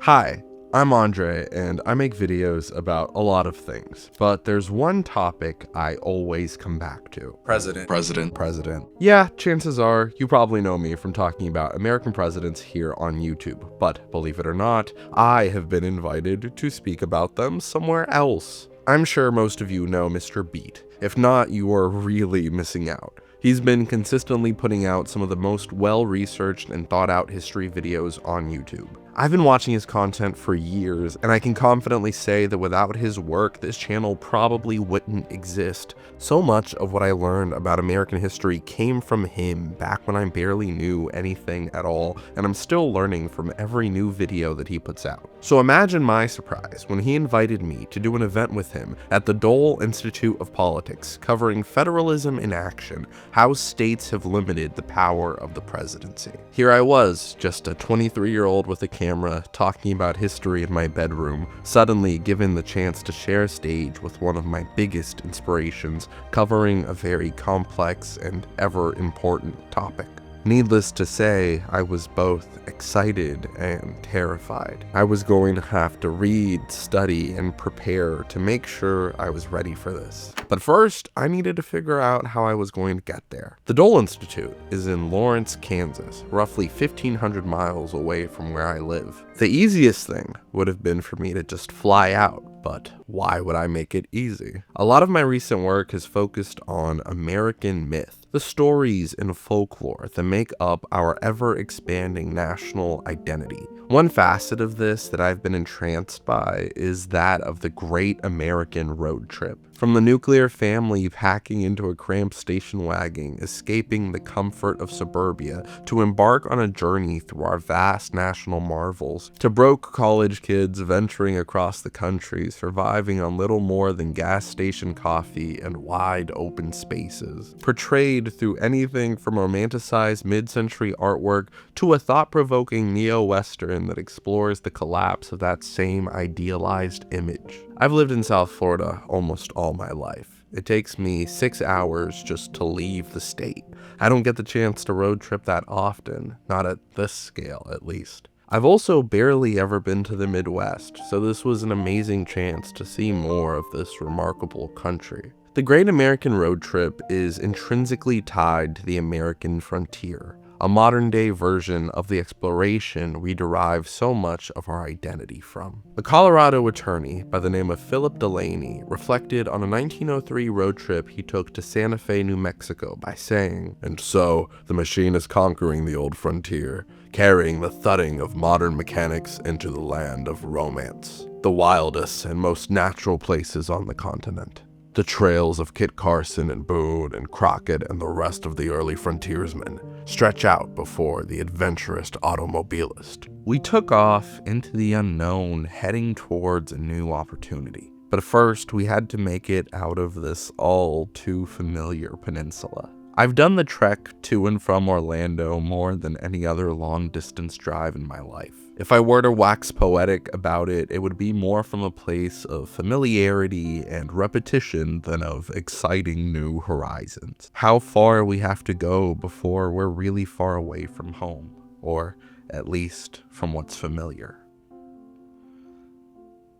Hi, I'm Andre, and I make videos about a lot of things, but there's one topic I always come back to. President. Yeah, chances are you probably know me from talking about American presidents here on YouTube, but believe it or not, I have been invited to speak about them somewhere else. I'm sure most of you know Mr. Beat. If not, you are really missing out. He's been consistently putting out some of the most well-researched and thought-out history videos on YouTube. I've been watching his content for years, and I can confidently say that without his work, this channel probably wouldn't exist. So much of what I learned about American history came from him back when I barely knew anything at all, and I'm still learning from every new video that he puts out. So imagine my surprise when he invited me to do an event with him at the Dole Institute of Politics, covering federalism in action, how states have limited the power of the presidency. Here I was, just a 23-year-old with a camera, talking about history in my bedroom, suddenly given the chance to share stage with one of my biggest inspirations, covering a very complex and ever important topic. Needless to say, I was both excited and terrified. I was going to have to read, study, and prepare to make sure I was ready for this. But first, I needed to figure out how I was going to get there. The Dole Institute is in Lawrence, Kansas, roughly 1,500 miles away from where I live. The easiest thing would have been for me to just fly out, but why would I make it easy? A lot of my recent work has focused on American myth, the stories and folklore that make up our ever-expanding national identity. One facet of this that I've been entranced by is that of the great American road trip. From the nuclear family packing into a cramped station wagon, escaping the comfort of suburbia, to embark on a journey through our vast national marvels, to broke college kids venturing across the country, surviving on little more than gas station coffee and wide open spaces. Portrayed through anything from romanticized mid-century artwork to a thought-provoking neo-western that explores the collapse of that same idealized image. I've lived in South Florida almost all my life. It takes me 6 hours just to leave the state. I don't get the chance to road trip that often, not at this scale at least. I've also barely ever been to the Midwest, so this was an amazing chance to see more of this remarkable country. The Great American Road Trip is intrinsically tied to the American frontier, a modern-day version of the exploration we derive so much of our identity from. A Colorado attorney by the name of Philip Delaney reflected on a 1903 road trip he took to Santa Fe, New Mexico by saying, "And so, the machine is conquering the old frontier, carrying the thudding of modern mechanics into the land of romance, the wildest and most natural places on the continent. The trails of Kit Carson and Boone and Crockett and the rest of the early frontiersmen stretch out before the adventurous automobilist." We took off into the unknown, heading towards a new opportunity. But first, we had to make it out of this all too familiar peninsula. I've done the trek to and from Orlando more than any other long-distance drive in my life. If I were to wax poetic about it, it would be more from a place of familiarity and repetition than of exciting new horizons. How far we have to go before we're really far away from home, or at least from what's familiar.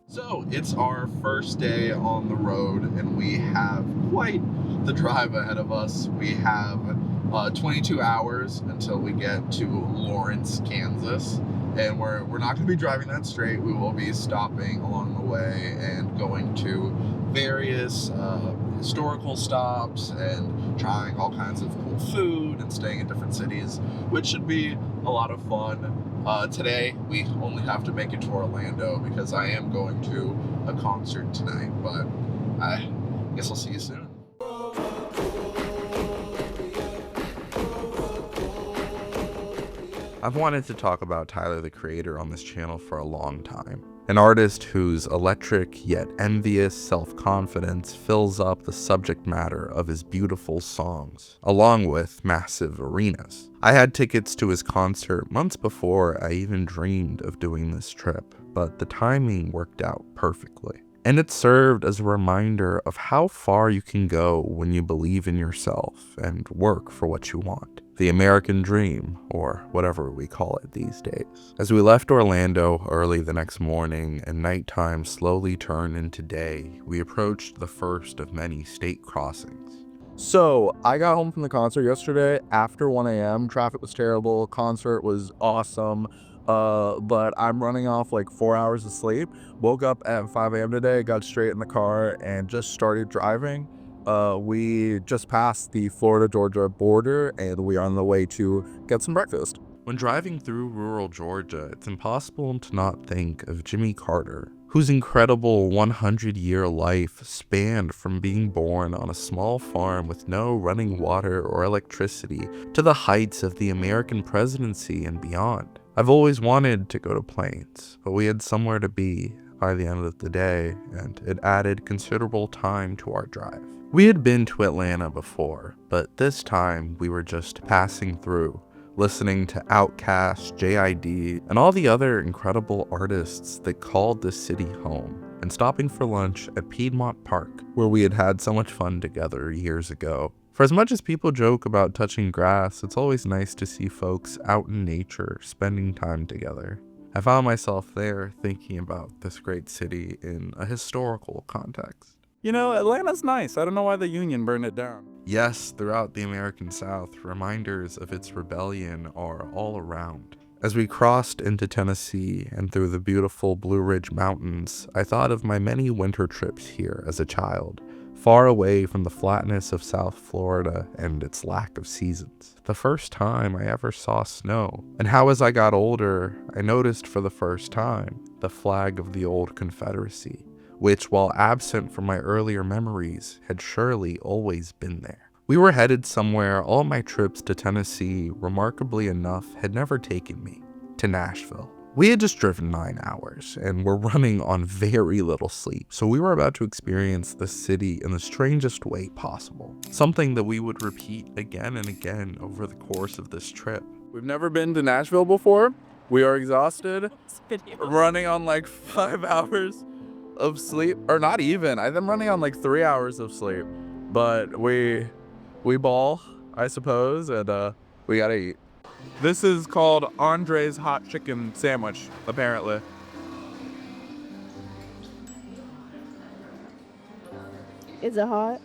So it's our first day on the road, and we have quite the drive ahead of us. We have 22 hours until we get to Lawrence, Kansas, and we're not going to be driving that straight. We will be stopping along the way and going to various historical stops and trying all kinds of cool food and staying in different cities, which should be a lot of fun. Today, we only have to make it to Orlando because I am going to a concert tonight, but I guess I'll see you soon. I've wanted to talk about Tyler the Creator on this channel for a long time. An artist whose electric yet envious self-confidence fills up the subject matter of his beautiful songs, along with massive arenas. I had tickets to his concert months before I even dreamed of doing this trip, but the timing worked out perfectly. And it served as a reminder of how far you can go when you believe in yourself and work for what you want. the American dream, or whatever we call it these days. As we left Orlando early the next morning and nighttime slowly turned into day, we approached the first of many state crossings. So I got home from the concert yesterday after 1 a.m. Traffic was terrible. Concert was awesome. But I'm running off like 4 hours of sleep. Woke up at 5 a.m. today, got straight in the car and just started driving. We just passed the Florida-Georgia border and we are on the way to get some breakfast. When driving through rural Georgia, it's impossible to not think of Jimmy Carter, whose incredible 100-year life spanned from being born on a small farm with no running water or electricity to the heights of the American presidency and beyond. I've always wanted to go to Plains, but we had somewhere to be by the end of the day, and it added considerable time to our drive. We had been to Atlanta before, but this time we were just passing through, listening to Outkast, JID, and all the other incredible artists that called this city home, and stopping for lunch at Piedmont Park, where we had had so much fun together years ago. For as much as people joke about touching grass, it's always nice to see folks out in nature spending time together. I found myself there thinking about this great city in a historical context. You know, Atlanta's nice. I don't know why the Union burned it down. Yes, throughout the American South, reminders of its rebellion are all around. As we crossed into Tennessee and through the beautiful Blue Ridge Mountains, I thought of my many winter trips here as a child, far away from the flatness of South Florida and its lack of seasons. The first time I ever saw snow, and how as I got older, I noticed for the first time the flag of the old Confederacy, which, while absent from my earlier memories, had surely always been there. We were headed somewhere all my trips to Tennessee, remarkably enough, had never taken me, to Nashville. We had just driven 9 hours, and were running on very little sleep, so we were about to experience the city in the strangest way possible, something that we would repeat again and again over the course of this trip. We've never been to Nashville before. We are exhausted, running on like 5 hours of sleep, or not even. I'm running on like 3 hours of sleep, but we ball, I suppose, and we gotta eat. This is called Andre's hot chicken sandwich, apparently. Is it hot?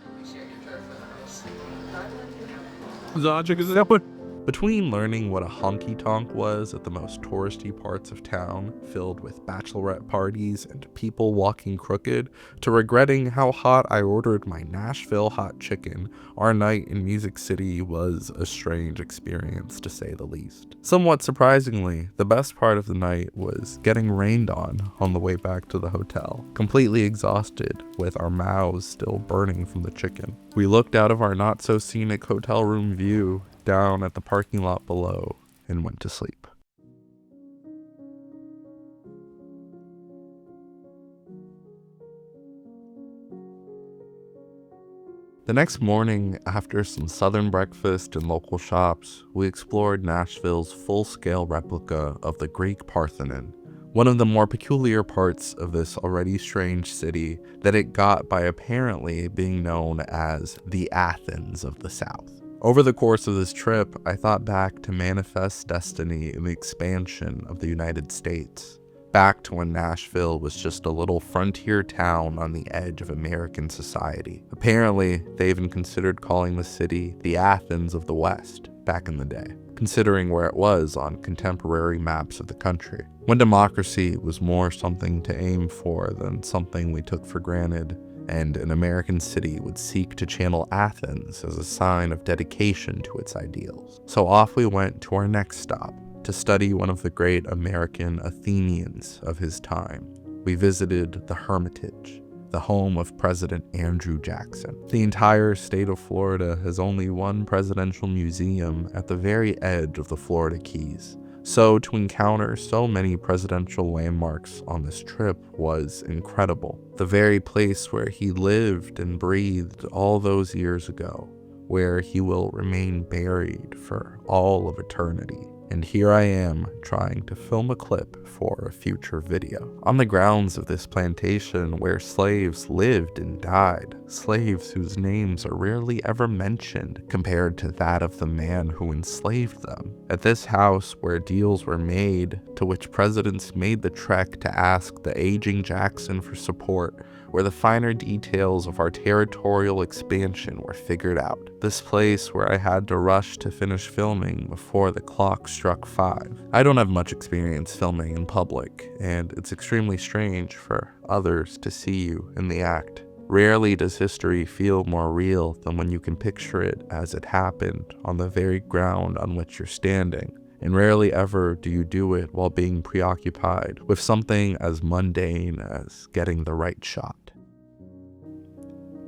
Is it hot chicken sandwich? Between learning what a honky-tonk was at the most touristy parts of town, filled with bachelorette parties and people walking crooked, to regretting how hot I ordered my Nashville hot chicken, our night in Music City was a strange experience, to say the least. Somewhat surprisingly, the best part of the night was getting rained on the way back to the hotel, completely exhausted, with our mouths still burning from the chicken. We looked out of our not-so-scenic hotel room view down at the parking lot below and went to sleep. The next morning, after some southern breakfast and local shops, we explored Nashville's full-scale replica of the Greek Parthenon, one of the more peculiar parts of this already strange city that it got by apparently being known as the Athens of the South. Over the course of this trip, I thought back to manifest destiny in the expansion of the United States, back to when Nashville was just a little frontier town on the edge of American society. Apparently, they even considered calling the city the Athens of the West back in the day, considering where it was on contemporary maps of the country, when democracy was more something to aim for than something we took for granted, and an American city would seek to channel Athens as a sign of dedication to its ideals. So off we went to our next stop, to study one of the great American Athenians of his time. We visited the Hermitage, the home of President Andrew Jackson. The entire state of Florida has only one presidential museum at the very edge of the Florida Keys. So to encounter so many presidential landmarks on this trip was incredible. The very place where he lived and breathed all those years ago, where he will remain buried for all of eternity. and here I am trying to film a clip for a future video. On the grounds of this plantation where slaves lived and died, slaves whose names are rarely ever mentioned compared to that of the man who enslaved them. At this house where deals were made, to which presidents made the trek to ask the aging Jackson for support, where the finer details of our territorial expansion were figured out. This place where I had to rush to finish filming before the clock struck 5. I don't have much experience filming in public, and it's extremely strange for others to see you in the act. Rarely does history feel more real than when you can picture it as it happened on the very ground on which you're standing. And rarely ever do you do it while being preoccupied with something as mundane as getting the right shot.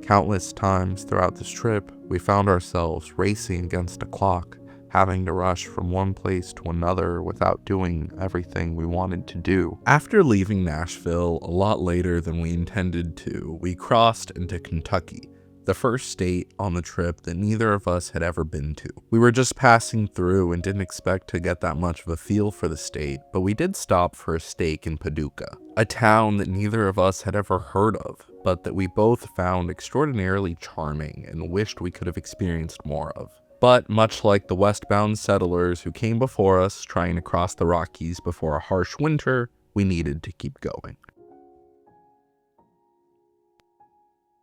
Countless times throughout this trip, we found ourselves racing against a clock, having to rush from one place to another without doing everything we wanted to do. After leaving Nashville a lot later than we intended to, we crossed into Kentucky, the first state on the trip that neither of us had ever been to. We were just passing through and didn't expect to get that much of a feel for the state, but we did stop for a steak in Paducah, a town that neither of us had ever heard of, but that we both found extraordinarily charming and wished we could have experienced more of. But much like the westbound settlers who came before us trying to cross the Rockies before a harsh winter, we needed to keep going.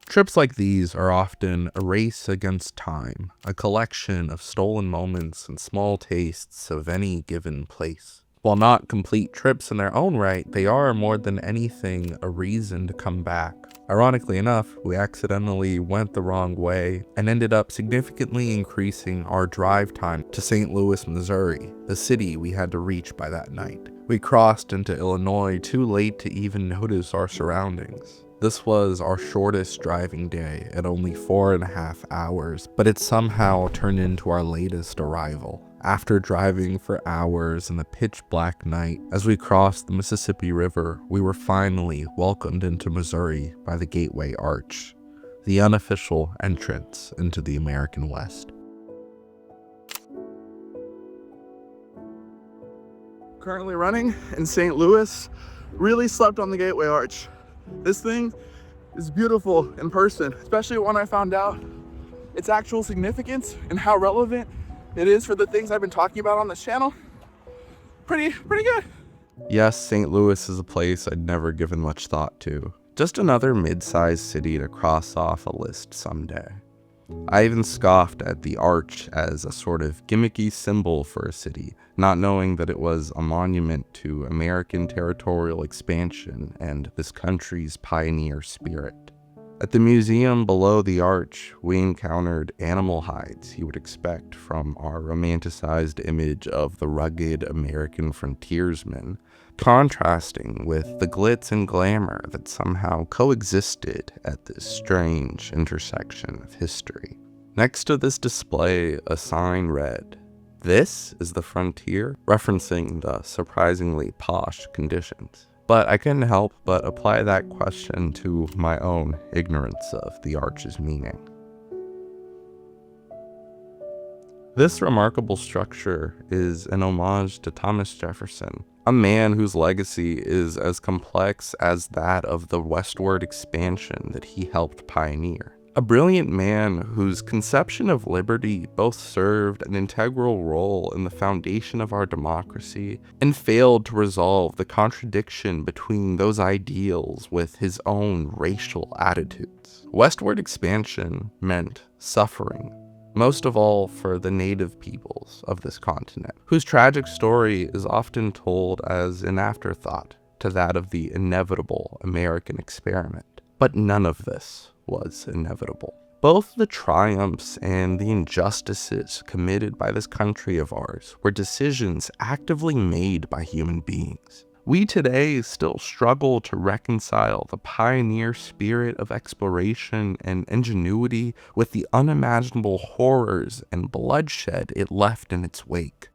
Trips like these are often a race against time, a collection of stolen moments and small tastes of any given place. While not complete trips in their own right, they are more than anything a reason to come back. Ironically enough, we accidentally went the wrong way and ended up significantly increasing our drive time to St. Louis, Missouri, the city we had to reach by that night. We crossed into Illinois too late to even notice our surroundings. This was our shortest driving day at only 4.5 hours, but it somehow turned into our latest arrival. After driving for hours in the pitch black night, as we crossed the Mississippi River, we were finally welcomed into Missouri by the Gateway Arch, the unofficial entrance into the American West. Currently running in St. Louis, really slept on the Gateway Arch. This thing is beautiful in person, especially when I found out its actual significance and how relevant it is for the things I've been talking about on this channel. Pretty good. Yes, St. Louis is a place I'd never given much thought to. Just another mid-sized city to cross off a list someday. I even scoffed at the arch as a sort of gimmicky symbol for a city, not knowing that it was a monument to American territorial expansion and this country's pioneer spirit. At the museum below the arch, we encountered animal hides you would expect from our romanticized image of the rugged American frontiersman, contrasting with the glitz and glamour that somehow coexisted at this strange intersection of history. Next to this display, a sign read, "This is the frontier," referencing the surprisingly posh conditions. But I couldn't help but apply that question to my own ignorance of the arch's meaning. This remarkable structure is an homage to Thomas Jefferson, a man whose legacy is as complex as that of the westward expansion that he helped pioneer. A brilliant man whose conception of liberty both served an integral role in the foundation of our democracy and failed to resolve the contradiction between those ideals with his own racial attitudes. Westward expansion meant suffering, most of all for the native peoples of this continent, whose tragic story is often told as an afterthought to that of the inevitable American experiment. But none of this was inevitable. Both the triumphs and the injustices committed by this country of ours were decisions actively made by human beings. We today still struggle to reconcile the pioneer spirit of exploration and ingenuity with the unimaginable horrors and bloodshed it left in its wake.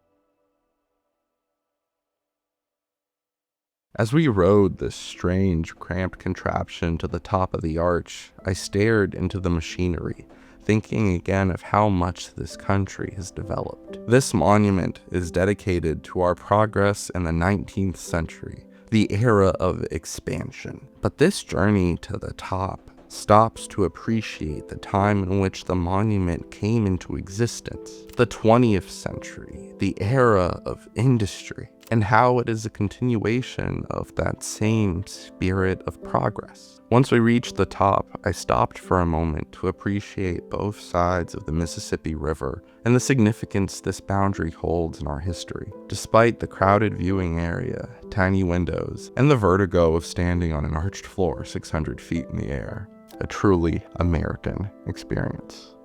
As we rode this strange, cramped contraption to the top of the arch, I stared into the machinery, thinking again of how much this country has developed. This monument is dedicated to our progress in the 19th century, the era of expansion. But this journey to the top stops to appreciate the time in which the monument came into existence, the 20th century, the era of industry, and how it is a continuation of that same spirit of progress. Once we reached the top, I stopped for a moment to appreciate both sides of the Mississippi River and the significance this boundary holds in our history. Despite the crowded viewing area, tiny windows, and the vertigo of standing on an arched floor 600 feet in the air, a truly American experience.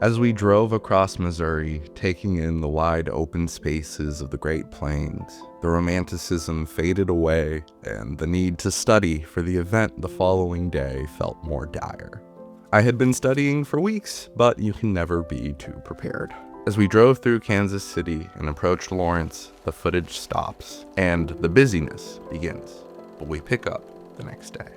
As we drove across Missouri, taking in the wide open spaces of the Great Plains, the romanticism faded away, and the need to study for the event the following day felt more dire. I had been studying for weeks, but you can never be too prepared. As we drove through Kansas City and approached Lawrence, the footage stops, and the busyness begins, but we pick up the next day.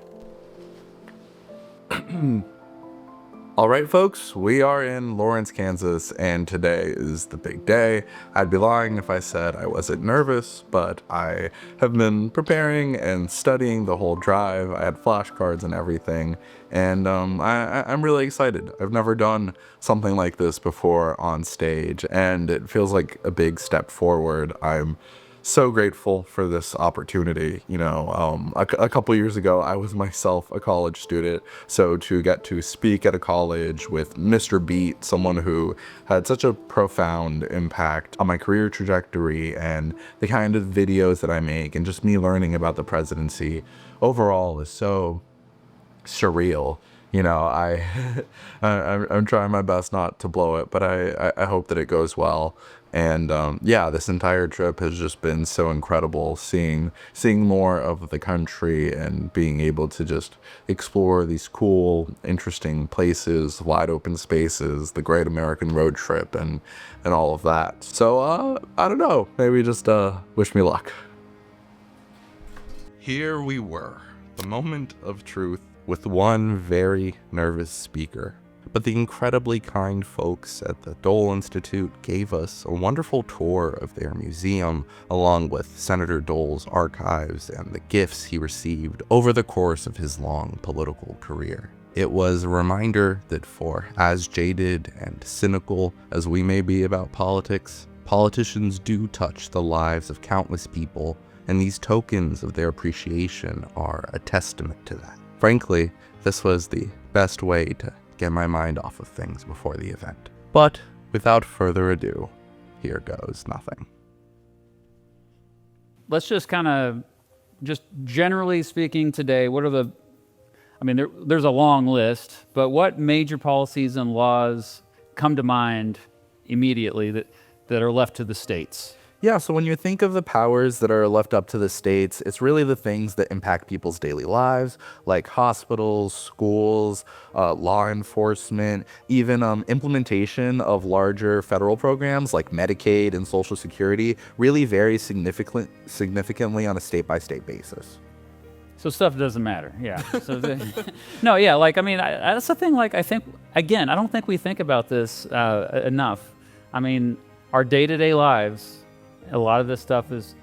All right, folks, we are in Lawrence, Kansas, and today is the big day. I'd be lying if I said I wasn't nervous, but I have been preparing and studying the whole drive. I had flashcards and everything, and I'm really excited. I've never done something like this before on stage, and it feels like a big step forward. I'm so grateful for this opportunity. A couple years ago, I was myself a college student, so to get to speak at a college with Mr. Beat, someone who had such a profound impact on my career trajectory and the kind of videos that I make, and just me learning about the presidency overall is so surreal. I'm trying my best not to blow it, but I hope that it goes well. And this entire trip has just been so incredible, seeing more of the country and being able to just explore these cool, interesting places, wide open spaces, the great American road trip, and all of that. So I don't know, maybe just wish me luck. Here we were, the moment of truth, with one very nervous speaker. But the incredibly kind folks at the Dole Institute gave us a wonderful tour of their museum, along with Senator Dole's archives and the gifts he received over the course of his long political career. It was a reminder that for as jaded and cynical as we may be about politics, politicians do touch the lives of countless people, and these tokens of their appreciation are a testament to that. Frankly, this was the best way to get my mind off of things before the event. But without further ado, here goes nothing. Let's just just generally speaking today, there's a long list, but what major policies and laws come to mind immediately that are left to the states? Yeah, so when you think of the powers that are left up to the states, it's really the things that impact people's daily lives, like hospitals, schools, law enforcement, even implementation of larger federal programs like Medicaid and Social Security really vary significantly on a state-by-state basis. So stuff doesn't matter, yeah. That's the thing, I don't think we think about this enough. Our day-to-day lives, a lot of this stuff is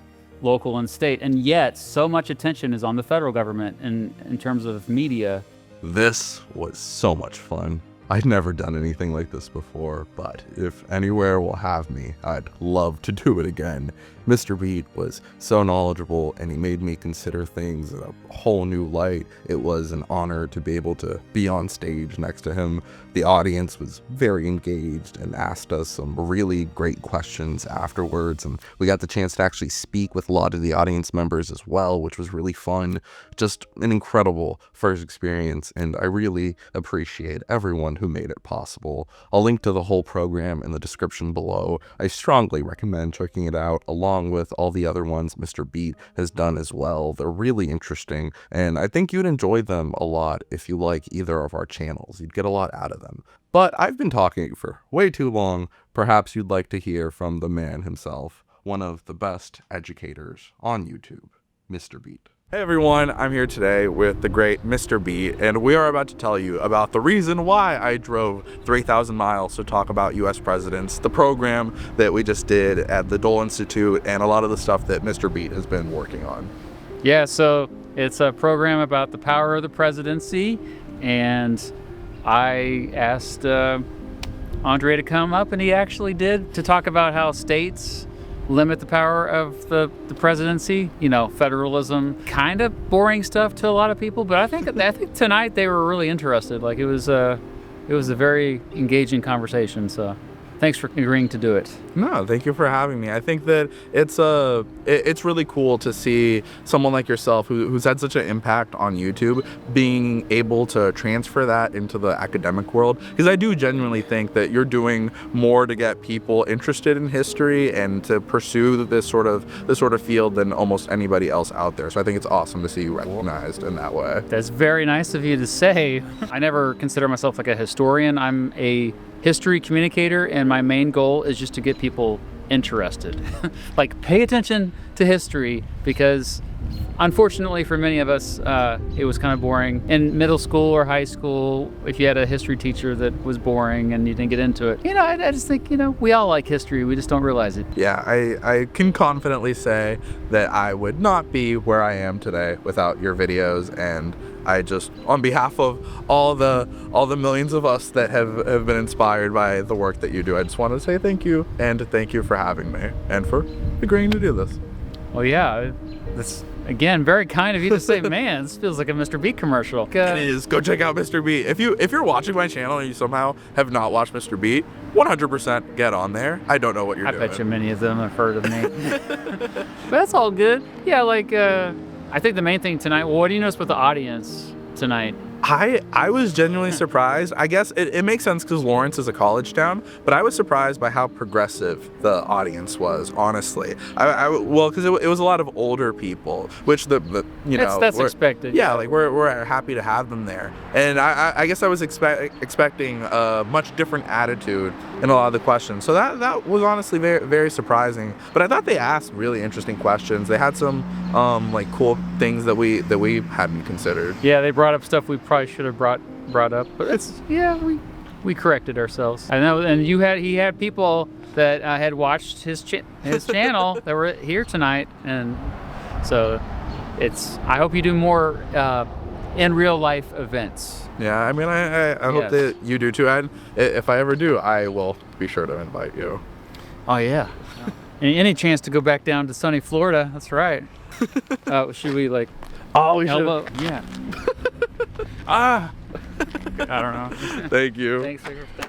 local and state, and yet so much attention is on the federal government in terms of media. This was so much fun. I'd never done anything like this before, but if anywhere will have me, I'd love to do it again. Mr. Beat was so knowledgeable, and he made me consider things in a whole new light. It was an honor to be able to be on stage next to him. The audience was very engaged and asked us some really great questions afterwards, and we got the chance to actually speak with a lot of the audience members as well, which was really fun. Just an incredible first experience, and I really appreciate everyone who made it possible. I'll link to the whole program in the description below. I strongly recommend checking it out, along with all the other ones Mr. Beat has done as well. They're really interesting, and I think you'd enjoy them a lot if you like either of our channels. You'd get a lot out of them. But I've been talking for way too long. Perhaps you'd like to hear from the man himself, one of the best educators on YouTube, Mr. Beat. Hey everyone, I'm here today with the great Mr. Beat, and we are about to tell you about the reason why I drove 3,000 miles to talk about US presidents, the program that we just did at the Dole Institute, and a lot of the stuff that Mr. Beat has been working on. Yeah, so it's a program about the power of the presidency, and I asked Andre to come up, and he actually did, to talk about how states limit the power of the presidency. You know, federalism, kind of boring stuff to a lot of people, but I think tonight they were really interested. Like, it was a very engaging conversation, so thanks for agreeing to do it. No, thank you for having me. I think that it's really cool to see someone like yourself who's had such an impact on YouTube being able to transfer that into the academic world, because I do genuinely think that you're doing more to get people interested in history and to pursue this sort of field than almost anybody else out there. So I think it's awesome to see you recognized in that way. That's very nice of you to say. I never consider myself like a historian. I'm a history communicator, and my main goal is just to get people interested. Like, pay attention to history, because unfortunately for many of us, it was kind of boring. In middle school or high school, if you had a history teacher that was boring and you didn't get into it, I just think, we all like history, we just don't realize it. Yeah, I can confidently say that I would not be where I am today without your videos, and I just, on behalf of all the millions of us that have been inspired by the work that you do, I just want to say thank you, and thank you for having me and for agreeing to do this. Well, yeah, that's, again, very kind of you to say. Man, this feels like a Mr. Beat commercial. It is. Go check out Mr. Beat. If you're watching my channel and you somehow have not watched Mr. Beat, 100% get on there. I don't know what you're doing. I bet you many of them have heard of me. But that's all good. Yeah, like, I think the main thing tonight, well, what do you notice with the audience tonight? I was genuinely surprised. I guess it makes sense because Lawrence is a college town, but I was surprised by how progressive the audience was, honestly. Well, because it was a lot of older people, which that's expected. Yeah, like we're happy to have them there, and I guess I was expecting a much different attitude in a lot of the questions. So that was honestly very, very surprising. But I thought they asked really interesting questions. They had some like cool things that we hadn't considered. Yeah, they brought up stuff we probably should have brought up, but we corrected ourselves. I know, and he had people that had watched his channel that were here tonight, and so I hope you do more in real life events. Yeah, I mean, I hope that you do too, and if I ever do, I will be sure to invite you. Oh yeah, any chance to go back down to sunny Florida? That's right. Should we like? Oh, we elbow? should. Yeah. I don't know. Thank you. Thanks.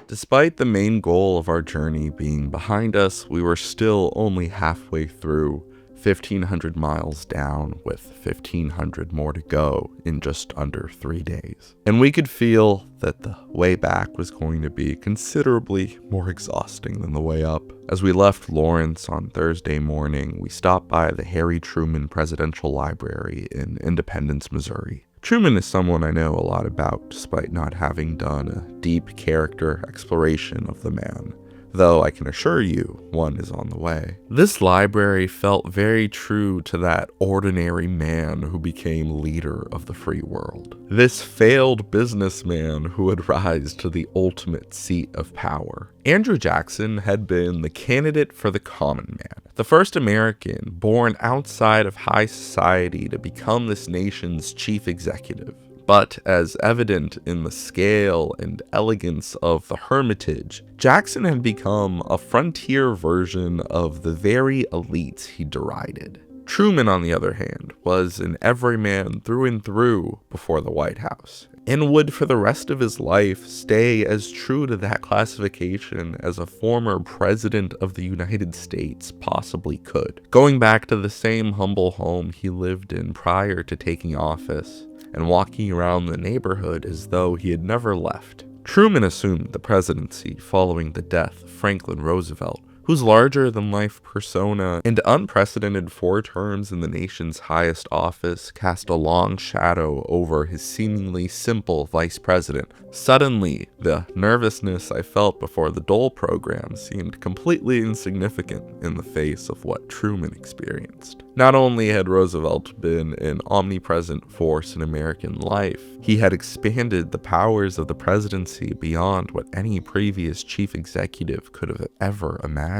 Despite the main goal of our journey being behind us, we were still only halfway through, 1,500 miles down with 1,500 more to go in just under 3 days. And we could feel that the way back was going to be considerably more exhausting than the way up. As we left Lawrence on Thursday morning, we stopped by the Harry Truman Presidential Library in Independence, Missouri. Truman is someone I know a lot about, despite not having done a deep character exploration of the man, though I can assure you one is on the way. This library felt very true to that ordinary man who became leader of the free world. This failed businessman who would rise to the ultimate seat of power. Andrew Jackson had been the candidate for the common man, the first American born outside of high society to become this nation's chief executive. But as evident in the scale and elegance of the Hermitage, Jackson had become a frontier version of the very elites he derided. Truman, on the other hand, was an everyman through and through before the White House, and would for the rest of his life stay as true to that classification as a former president of the United States possibly could, going back to the same humble home he lived in prior to taking office, and walking around the neighborhood as though he had never left. Truman assumed the presidency following the death of Franklin Roosevelt, whose larger-than-life persona and unprecedented 4 terms in the nation's highest office cast a long shadow over his seemingly simple vice president. Suddenly, the nervousness I felt before the Dole program seemed completely insignificant in the face of what Truman experienced. Not only had Roosevelt been an omnipresent force in American life, he had expanded the powers of the presidency beyond what any previous chief executive could have ever imagined.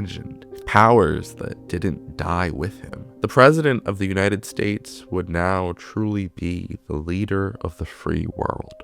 Powers that didn't die with him. The President of the United States would now truly be the leader of the free world.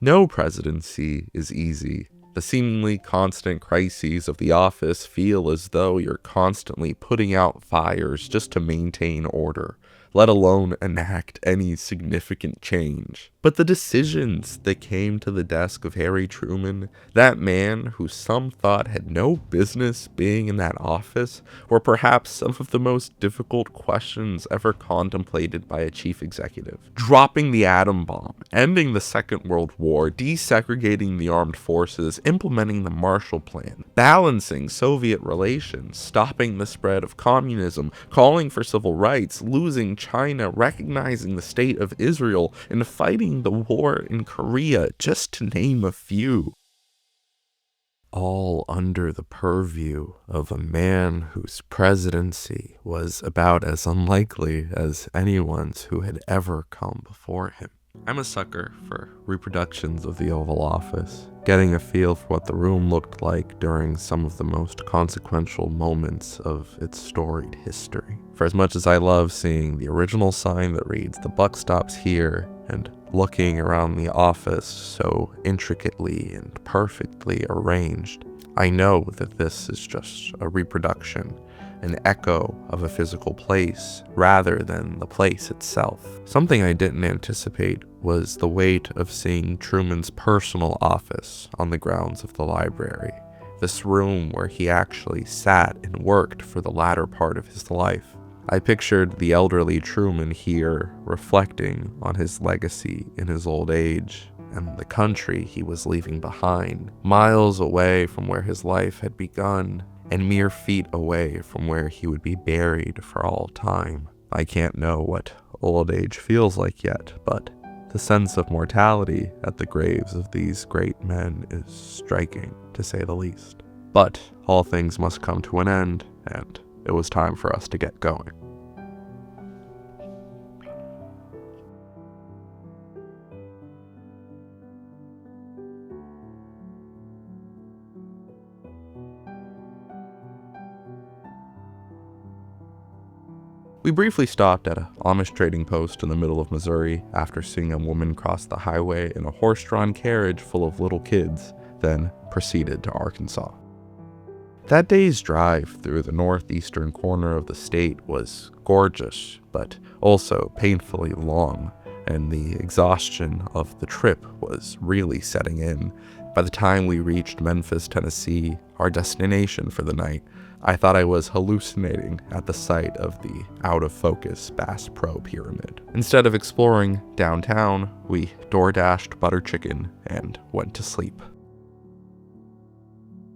No presidency is easy. The seemingly constant crises of the office feel as though you're constantly putting out fires just to maintain order, let alone enact any significant change. But the decisions that came to the desk of Harry Truman, that man who some thought had no business being in that office, were perhaps some of the most difficult questions ever contemplated by a chief executive. Dropping the atom bomb, ending the Second World War, desegregating the armed forces, implementing the Marshall Plan, balancing Soviet relations, stopping the spread of communism, calling for civil rights, losing China, recognizing the state of Israel, and fighting the war in Korea, just to name a few. All under the purview of a man whose presidency was about as unlikely as anyone's who had ever come before him. I'm a sucker for reproductions of the Oval Office, getting a feel for what the room looked like during some of the most consequential moments of its storied history. For as much as I love seeing the original sign that reads "The buck stops here," and looking around the office so intricately and perfectly arranged, I know that this is just a reproduction, an echo of a physical place rather than the place itself. Something I didn't anticipate was the weight of seeing Truman's personal office on the grounds of the library, this room where he actually sat and worked for the latter part of his life. I pictured the elderly Truman here reflecting on his legacy in his old age and the country he was leaving behind, miles away from where his life had begun and mere feet away from where he would be buried for all time. I can't know what old age feels like yet, but the sense of mortality at the graves of these great men is striking, to say the least. But all things must come to an end, and it was time for us to get going. We briefly stopped at an Amish trading post in the middle of Missouri after seeing a woman cross the highway in a horse-drawn carriage full of little kids, then proceeded to Arkansas. That day's drive through the northeastern corner of the state was gorgeous, but also painfully long, and the exhaustion of the trip was really setting in. By the time we reached Memphis, Tennessee, our destination for the night, I thought I was hallucinating at the sight of the out-of-focus Bass Pro Pyramid. Instead of exploring downtown, we door-dashed butter chicken and went to sleep.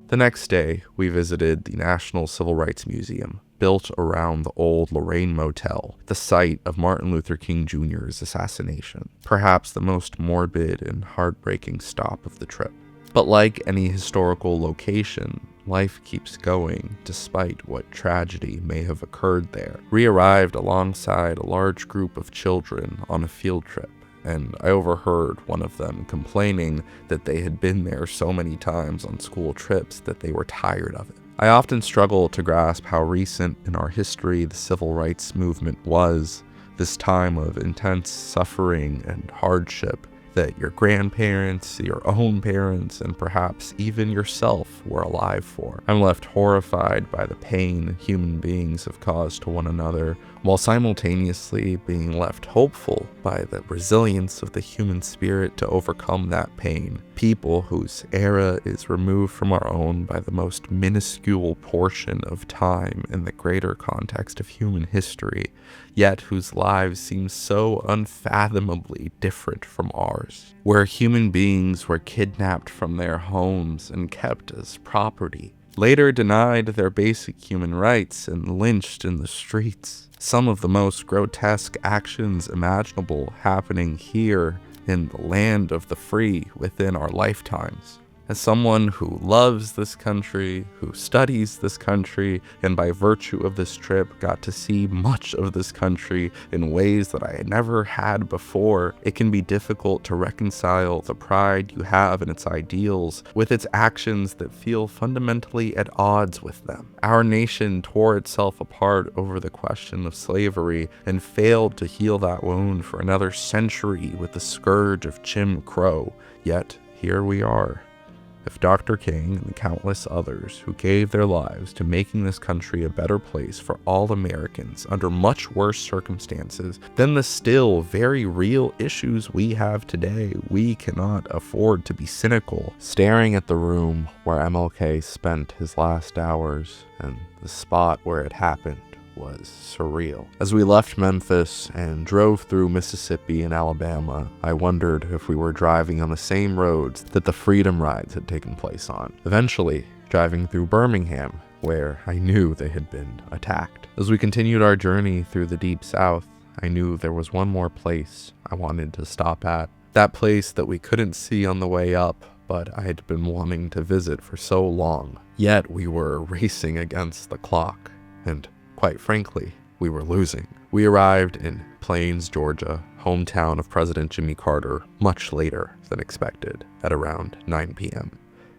The next day, we visited the National Civil Rights Museum, built around the old Lorraine Motel, the site of Martin Luther King Jr.'s assassination, perhaps the most morbid and heartbreaking stop of the trip. But like any historical location, life keeps going despite what tragedy may have occurred there. We arrived alongside a large group of children on a field trip, and I overheard one of them complaining that they had been there so many times on school trips that they were tired of it. I often struggle to grasp how recent in our history the civil rights movement was, this time of intense suffering and hardship that your grandparents, your own parents, and perhaps even yourself were alive for. I'm left horrified by the pain human beings have caused to one another, while simultaneously being left hopeful by the resilience of the human spirit to overcome that pain. People whose era is removed from our own by the most minuscule portion of time in the greater context of human history, yet whose lives seem so unfathomably different from ours, where human beings were kidnapped from their homes and kept as property, later denied their basic human rights and lynched in the streets. Some of the most grotesque actions imaginable happening here in the land of the free within our lifetimes. As someone who loves this country, who studies this country, and by virtue of this trip got to see much of this country in ways that I had never had before, it can be difficult to reconcile the pride you have in its ideals with its actions that feel fundamentally at odds with them. Our nation tore itself apart over the question of slavery and failed to heal that wound for another century with the scourge of Jim Crow, yet here we are. If Dr. King and the countless others who gave their lives to making this country a better place for all Americans under much worse circumstances than the still very real issues we have today, we cannot afford to be cynical, staring at the room where MLK spent his last hours and the spot where it happened was surreal. As we left Memphis and drove through Mississippi and Alabama, I wondered if we were driving on the same roads that the Freedom Rides had taken place on. Eventually, driving through Birmingham, where I knew they had been attacked. As we continued our journey through the Deep South, I knew there was one more place I wanted to stop at. That place that we couldn't see on the way up, but I had been wanting to visit for so long. Yet we were racing against the clock, and quite frankly, we were losing. We arrived in Plains, Georgia, hometown of President Jimmy Carter, much later than expected, at around 9 p.m.,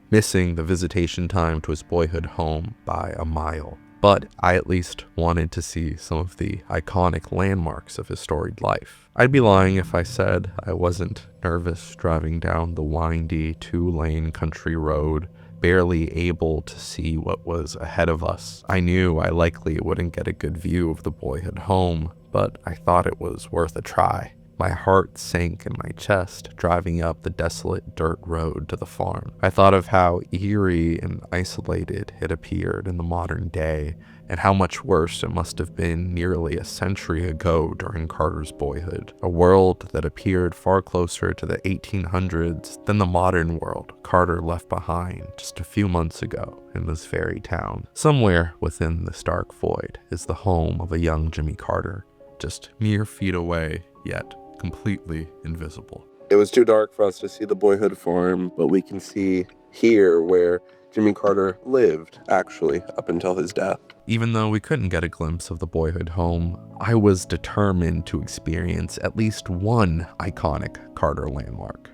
missing the visitation time to his boyhood home by a mile. But I at least wanted to see some of the iconic landmarks of his storied life. I'd be lying if I said I wasn't nervous driving down the windy 2-lane country road, barely able to see what was ahead of us. I knew I likely wouldn't get a good view of the boyhood home, but I thought it was worth a try. My heart sank in my chest driving up the desolate dirt road to the farm. I thought of how eerie and isolated it appeared in the modern day, and how much worse it must have been nearly a century ago during Carter's boyhood. A world that appeared far closer to the 1800s than the modern world Carter left behind just a few months ago in this very town. Somewhere within this dark void is the home of a young Jimmy Carter, just mere feet away, yet completely invisible. It was too dark for us to see the boyhood farm, but we can see here where Jimmy Carter lived, actually, up until his death. Even though we couldn't get a glimpse of the boyhood home, I was determined to experience at least one iconic Carter landmark.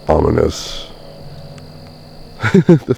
Ominous.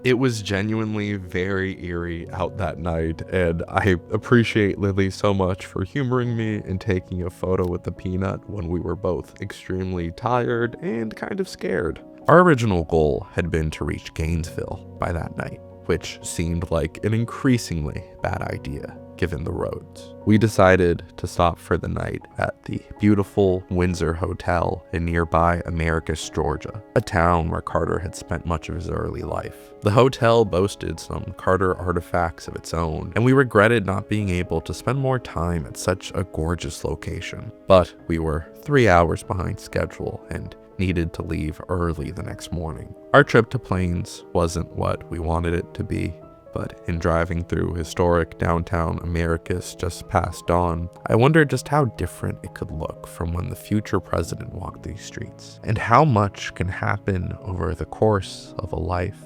It was genuinely very eerie out that night, and I appreciate Lily so much for humoring me and taking a photo with the peanut when we were both extremely tired and kind of scared. Our original goal had been to reach Gainesville by that night, which seemed like an increasingly bad idea given the roads. We decided to stop for the night at the beautiful Windsor Hotel in nearby Americus, Georgia, a town where Carter had spent much of his early life. The hotel boasted some Carter artifacts of its own, and we regretted not being able to spend more time at such a gorgeous location. But we were 3 hours behind schedule and needed to leave early the next morning. Our trip to Plains wasn't what we wanted it to be, but in driving through historic downtown Americus just past dawn, I wondered just how different it could look from when the future president walked these streets, and how much can happen over the course of a life,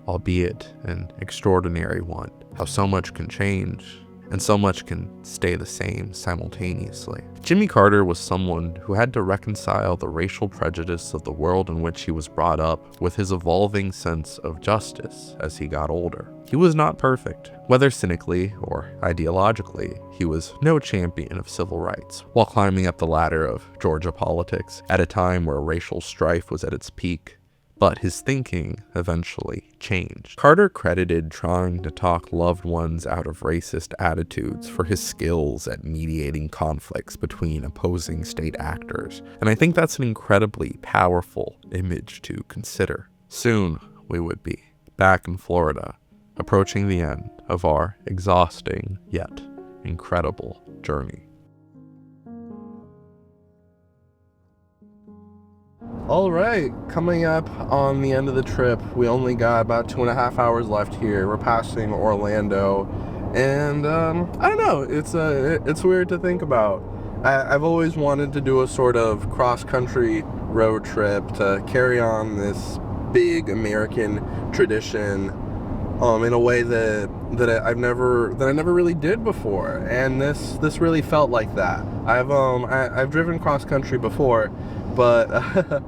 albeit an extraordinary one. How so much can change and so much can stay the same simultaneously. Jimmy Carter was someone who had to reconcile the racial prejudice of the world in which he was brought up with his evolving sense of justice as he got older. He was not perfect. Whether cynically or ideologically, he was no champion of civil rights, while climbing up the ladder of Georgia politics at a time where racial strife was at its peak. But his thinking eventually changed. Carter credited trying to talk loved ones out of racist attitudes for his skills at mediating conflicts between opposing state actors, and I think that's an incredibly powerful image to consider. Soon, we would be back in Florida, approaching the end of our exhausting yet incredible journey. All right, coming up on the end of the trip, we only got about 2.5 hours left here. We're passing Orlando, and I don't know, it's weird to think about. I've always wanted to do a sort of cross-country road trip to carry on this big American tradition in a way that I never really did before, and this really felt like that. I've driven cross country before, but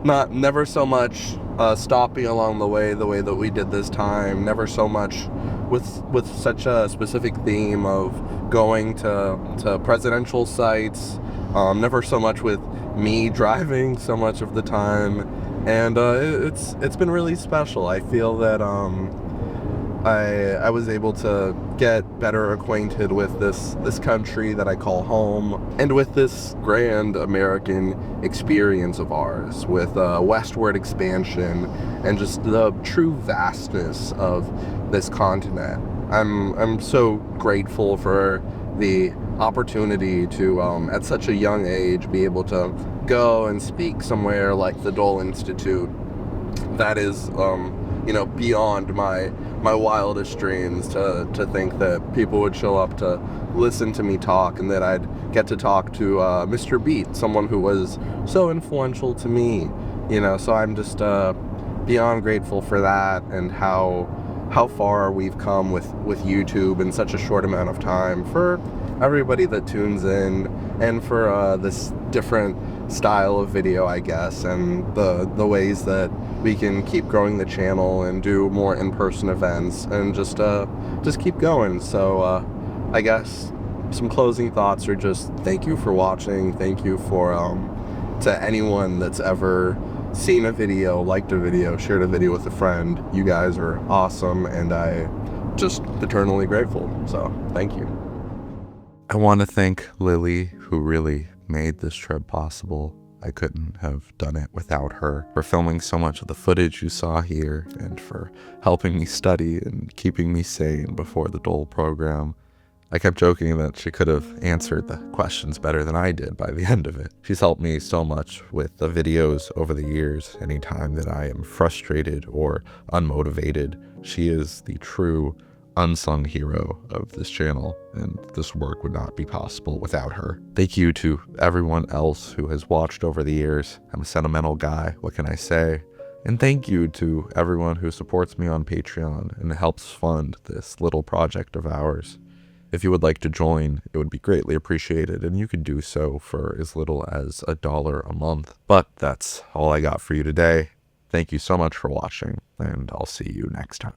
never so much stopping along the way that we did this time. Never so much with such a specific theme of going to presidential sites. Never so much with me driving so much of the time, and it's been really special. I feel that I was able to get better acquainted with this country that I call home, and with this grand American experience of ours, with westward expansion and just the true vastness of this continent. I'm so grateful for the opportunity to at such a young age be able to go and speak somewhere like the Dole Institute. That is beyond my wildest dreams, to think that people would show up to listen to me talk, and that I'd get to talk to Mr. Beat, someone who was so influential to me, so I'm just beyond grateful for that, and how far we've come with YouTube in such a short amount of time, for everybody that tunes in, and for this different style of video, I guess, and the ways that we can keep growing the channel and do more in-person events, and just keep going. So I guess some closing thoughts are just thank you for watching. Thank you for to anyone that's ever seen a video, liked a video, shared a video with a friend. You guys are awesome, and I'm just eternally grateful. So thank you. I want to thank Lily, who really made this trip possible. I couldn't have done it without her, for filming so much of the footage you saw here, and for helping me study and keeping me sane before the Dole program. I kept joking that she could have answered the questions better than I did by the end of it. She's helped me so much with the videos over the years. Anytime that I am frustrated or unmotivated, she is the true unsung hero of this channel, and this work would not be possible without her. Thank you to everyone else who has watched over the years. I'm a sentimental guy, what can I say? And thank you to everyone who supports me on Patreon and helps fund this little project of ours. If you would like to join, it would be greatly appreciated, and you could do so for as little as $1 a month. But that's all I got for you today. Thank you so much for watching, and I'll see you next time.